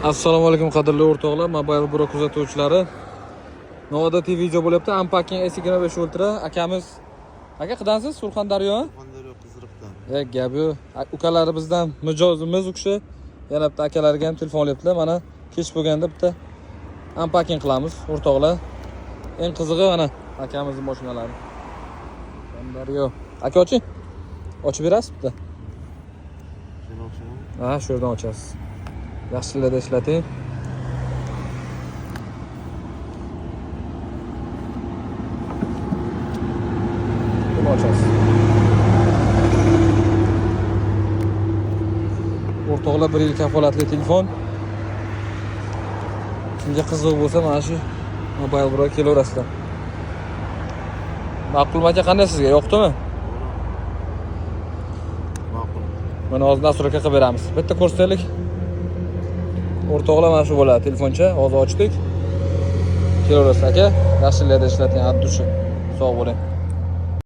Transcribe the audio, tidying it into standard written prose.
Assalomu alaykum qadrli o'rtoqlar, Mobile Bro kuzatuvchilari. Noodatiy video bo'lyapti. Unpacking S25 Ultra akamiz. Aka qidansiz? Surxondaryo? Surxondaryo Qiziriqdan. Gap yo'q. Ukalaribizdan mijozimiz u kishi. Yana bitta akalariga ham telefon olyaptilar. Mana kech bo'lganda bitta unpacking qilamiz, o'rtoqlar. Eng qizig'i mana akamizning mashinalari. Surxondaryo. Aka oching. Ochib berasiz bitta. Shuni ochaman. Ha, shu yerdan ochasiz. Yaxshilarda ishlating. Buni ochasiz. O'rtoqlar 1 yil kafolatli telefon. Kimga qiziq bo'lsa mana shu Mobile Bro kelaverasizlar. Ma'qul aka, qanday sizga? Yoqdimi? Ma'qul. Mana hozir nastroyka qilib beramiz. Bitta ko'rsataylik. O'rtoqlar mana shu bo'ladi telefoncha. Hozir ochdik. Kelaverasiz aka. Yaxshilarda ishlating, addushi. Sog' bo'ling.